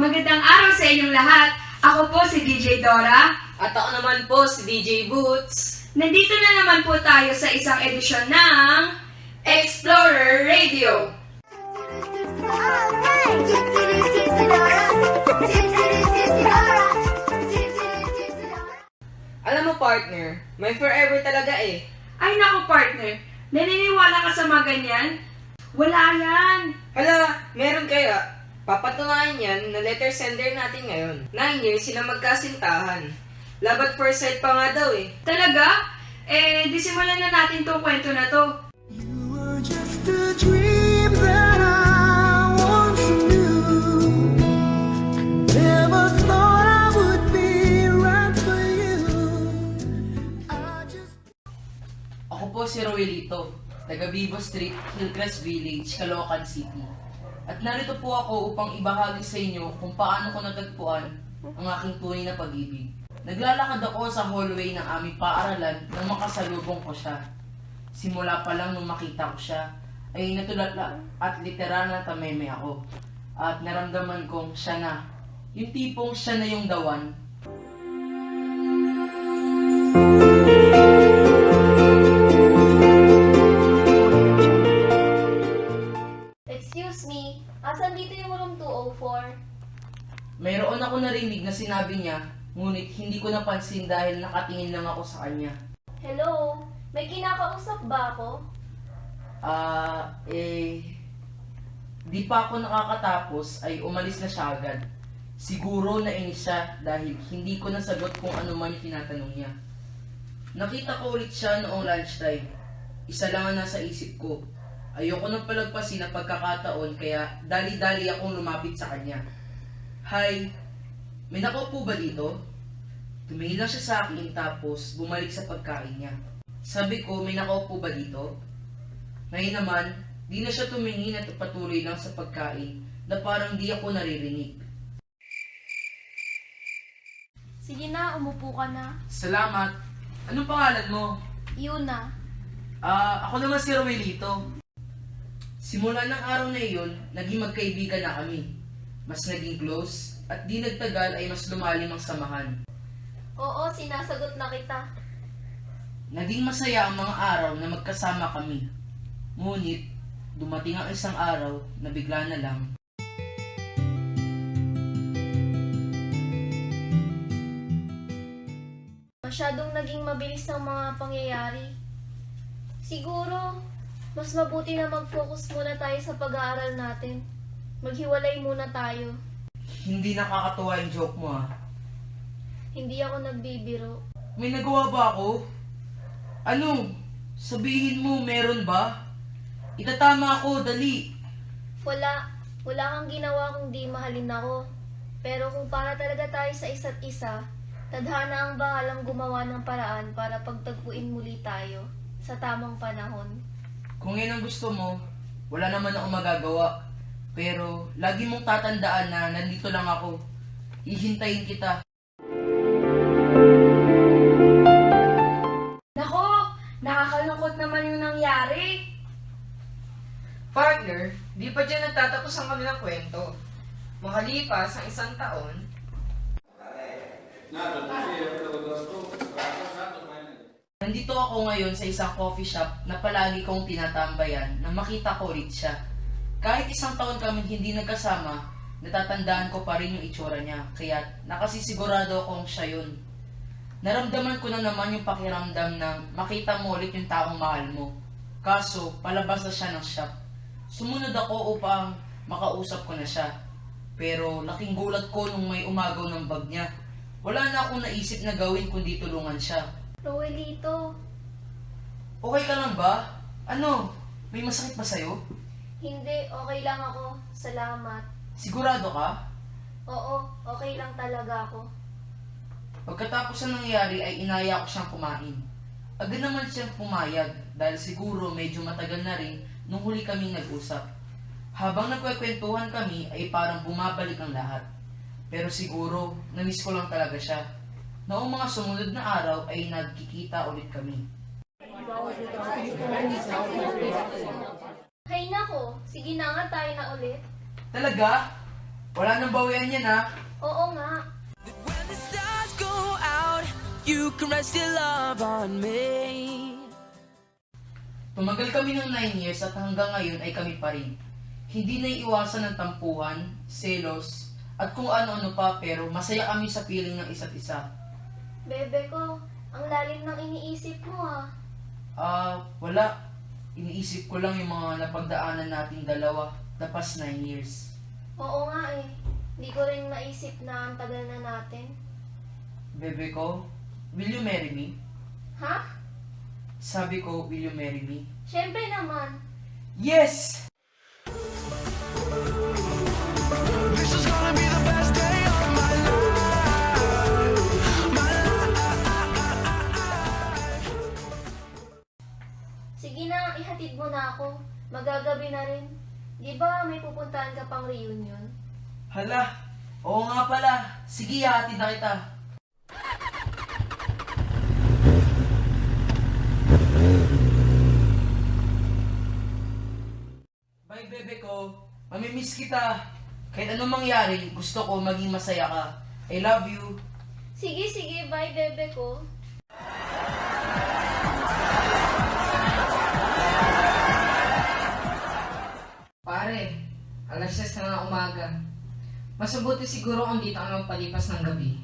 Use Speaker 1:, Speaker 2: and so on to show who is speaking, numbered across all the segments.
Speaker 1: Magandang araw sa inyong lahat. Ako po si DJ Dora.
Speaker 2: At ako naman po si DJ Boots.
Speaker 1: Nandito na naman po tayo sa isang edisyon ng Explorer Radio.
Speaker 2: Alam mo partner, may forever talaga eh.
Speaker 1: Ay naku partner, naniniwala ka sa mga ganyan? Wala yan.
Speaker 2: Hala, meron kaya? Papatunayan yan na letter sender natin ngayon. 9 years sila magkasintahan. Love at first sight pa nga daw eh.
Speaker 1: Talaga? Di simulan na natin tong kwento na to.
Speaker 3: You were just a dream that I once knew. I never thought I would be right for you.
Speaker 4: Ako po si Roelito, taga Vivo Street, Hillcrest Village, Caloocan City. At narito po ako upang ibahagi sa inyo kung paano ko natagpuan ang aking tunay na pag-ibig. Naglalakad ako sa hallway ng aming paaralan nang makasalubong ko siya. Simula pa lang nung makita ko siya, ay natulala at literal na tameme ako. At naramdaman kong siya na. Yung tipong siya na yung dawan.
Speaker 5: Excuse me, asan dito yung room 204?
Speaker 4: Mayroon ako narinig na sinabi niya, ngunit hindi ko napansin dahil nakatingin lang ako sa kanya.
Speaker 5: Hello? May kinakausap ba ako?
Speaker 4: Di pa ako nakakatapos ay umalis na siya agad. Siguro nainis siya dahil hindi ko nasagot kung ano man yung tinatanong niya. Nakita ko ulit siya noong lunchtime. Isa lang ang nasa isip ko. Ayoko nang palagpasin ang pagkakataon kaya dali-dali akong lumapit sa kanya. Hi, may nakaupo ba dito? Tumingin lang siya sa akin tapos bumalik sa pagkain niya. Sabi ko, may nakaupo ba dito? Ngayon naman, di na siya tumingin at patuloy lang sa pagkain na parang di ako naririnig.
Speaker 5: Sige na, umupo ka na.
Speaker 4: Salamat. Anong pangalan mo?
Speaker 5: Yuna.
Speaker 4: Ako naman si Roelito. Simula ng araw na iyon, naging magkaibigan na kami. Mas naging close at di nagtagal ay mas lumalim ang samahan.
Speaker 5: Oo, sinasagot na kita.
Speaker 4: Naging masaya ang mga araw na magkasama kami. Ngunit, dumating ang isang araw na bigla na lang.
Speaker 5: Masyadong naging mabilis ang mga pangyayari. Siguro, mas mabuti na mag-focus muna tayo sa pag-aaral natin. Maghiwalay muna tayo.
Speaker 4: Hindi nakakatuwa yung joke mo ah.
Speaker 5: Hindi ako nagbibiro.
Speaker 4: May nagawa ba ako? Ano? Sabihin mo, meron ba? Itatama ako, dali.
Speaker 5: Wala. Wala kang ginawa kung di mahalin ako. Pero kung para talaga tayo sa isa't isa, tadhana ang bahalang gumawa ng paraan para pagtagpuin muli tayo sa tamang panahon.
Speaker 4: Kung yan ang gusto mo, wala naman ako magagawa. Pero, lagi mong tatandaan na nandito lang ako. Ihintayin kita.
Speaker 1: Nako, nakakalungkot naman yung nangyari.
Speaker 2: Partner, di pa dyan nagtatapos ang kanilang kwento. Makalipas ang isang taon,
Speaker 4: Nandito ako ngayon sa isang coffee shop na palagi kong tinatambayan na makita ko ulit siya. Kahit isang taon kami hindi nagkasama, natatandaan ko pa rin yung itsura niya, kaya nakasisigurado akong siya yun. Naramdaman ko na naman yung pakiramdam na makita mo ulit yung taong mahal mo. Kaso, palabas na siya ng shop. Sumunod ako upang makausap ko na siya. Pero laking gulat ko nung may umagaw ng bag niya. Wala na akong naisip na gawin kundi tulungan siya.
Speaker 5: Roelito,
Speaker 4: Okay ka lang ba? Ano? May masakit ba sa'yo?
Speaker 5: hindi, okay lang ako. Salamat.
Speaker 4: Sigurado ka?
Speaker 5: Oo, okay lang talaga ako.
Speaker 4: Pagkatapos ng nangyari ay inaya ko siyang kumain. Agad naman siyang pumayag dahil siguro medyo matagal na rin nung huli kaming nag-usap. Habang nagkwekwentuhan kami ay parang bumabalik ang lahat. Pero siguro, namiss ko lang talaga siya. Noong mga sumunod na araw ay nagkikita ulit kami.
Speaker 5: Hay nako, sige na nga tayo na ulit.
Speaker 4: Talaga? Wala nang bawian yan ha.
Speaker 5: Oo nga.
Speaker 3: When the stars go out, you can rest your love on me.
Speaker 4: Tumagal kami ng 9 years at hanggang ngayon ay kami pa rin. Hindi na iwasan ng tampuhan, selos, at kung ano-ano pa pero masaya kami sa feeling ng isa't isa.
Speaker 5: Bebe ko, ang lalim ng iniisip mo ah.
Speaker 4: Wala. Iniisip ko lang yung mga napagdaanan nating dalawa the past 9 years.
Speaker 5: Oo nga eh. Hindi ko rin maisip na ang tagal na natin.
Speaker 4: Bebe ko, will you marry me?
Speaker 5: Ha?
Speaker 4: Sabi ko, will you marry me?
Speaker 5: Siyempre naman.
Speaker 4: Yes!
Speaker 3: This is gonna be the best day of my life. My life.
Speaker 5: Sige na, ihatid mo na ako. Magagabi na rin. Di ba may pupuntahan ka pang reunion?
Speaker 4: Hala, oo nga pala. Sige, hatid na kita. Bye, bebe ko. Mamimiss kita. Kahit anong mangyari, gusto ko maging masaya ka. I love you.
Speaker 5: Sige, sige, bye bebe ko.
Speaker 2: Pare, alas 6 na ng umaga. Mas mabuti siguro kung dito ka magpalipas ng gabi.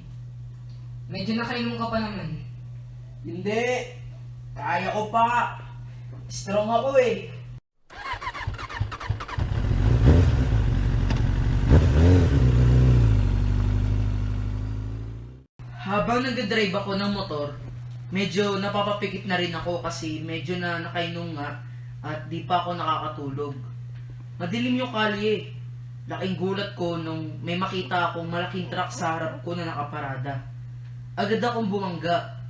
Speaker 2: Medyo nakainom ka pa naman.
Speaker 4: Hindi. Kaya ko pa. Strong ako eh. Habang nagdadrive ako ng motor, medyo napapapikit na rin ako kasi medyo na nakainom nga at di pa ako nakakatulog. Madilim yung kalye. Laking gulat ko nung may makita akong malaking truck sa harap ko na nakaparada. Agad akong bumangga.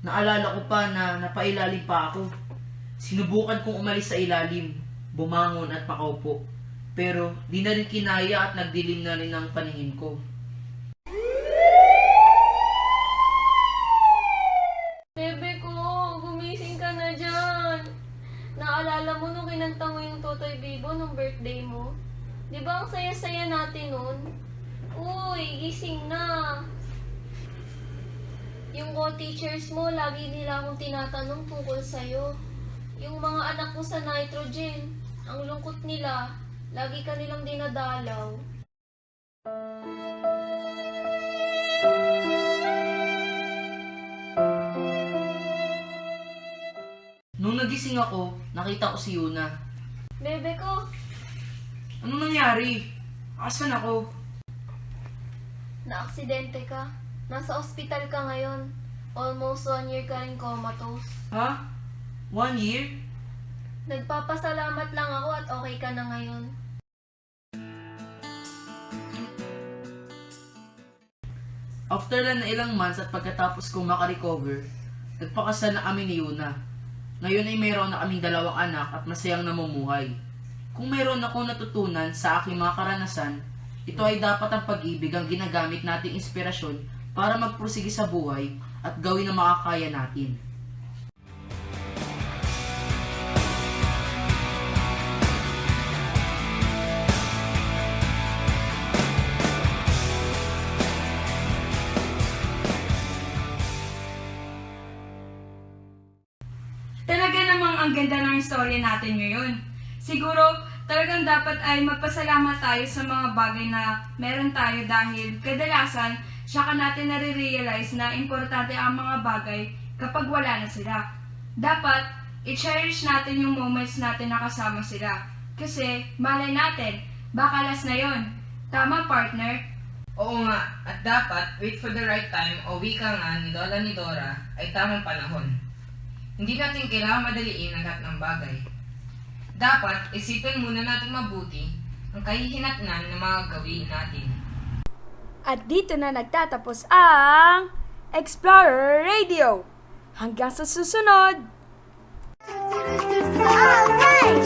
Speaker 4: Naalala ko pa na napailalim pa ako. Sinubukan kong umalis sa ilalim, bumangon at pakaupo. Pero di na rin kinaya at nagdilim na rin ang paningin ko.
Speaker 5: Bebe ko, gumising ka na dyan. Naalala mo nung kinanta mo yung Totoy Bibo nung birthday mo? Di ba ang saya-saya natin nun? Uy, gising na. Yung co-teachers mo, lagi nila akong tinatanong tungkol sa'yo. Yung mga anak mo sa nitrogen, ang lungkot nila. Lagi ka nilang dinadalaw.
Speaker 4: Nung nagising ako, nakita ko si Yuna.
Speaker 5: Bebe ko,
Speaker 4: Anong nangyari? Asan ako?
Speaker 5: naaksidente ka. Nasa ospital ka ngayon. Almost 1 year ka rin comatose.
Speaker 4: Ha? 1 year?
Speaker 5: Nagpapasalamat lang ako at okay ka na ngayon.
Speaker 4: After lang na ilang months at pagkatapos kong makarecover, nagpakasal na kami ni Yuna. Ngayon ay mayroon na kaming 2 anak at masayang namumuhay. Kung mayroon akong natutunan sa aking mga karanasan, ito ay dapat ang pag-ibig ang ginagamit nating inspirasyon para magpursige sa buhay at gawin ang makakaya natin.
Speaker 1: Talaga namang ang ganda ng istorya natin ngayon. Siguro, talagang dapat ay magpasalamat tayo sa mga bagay na meron tayo dahil kadalasan, saka natin nare-realize na importante ang mga bagay kapag wala na sila. Dapat, i-cherish natin yung moments natin na kasama sila. Kasi, malay natin, baka last na yon. Tama, partner?
Speaker 2: Oo nga, at dapat wait for the right time o wika nga ni Lola ni Dora ay tamang panahon. Hindi natin kailangan madaliin ang lahat ng bagay. Dapat isipin muna natin mabuti ang kahihinatnan ng mga gawin natin.
Speaker 1: At dito na nagtatapos ang Explorer Radio. Hanggang sa susunod!
Speaker 6: Alright!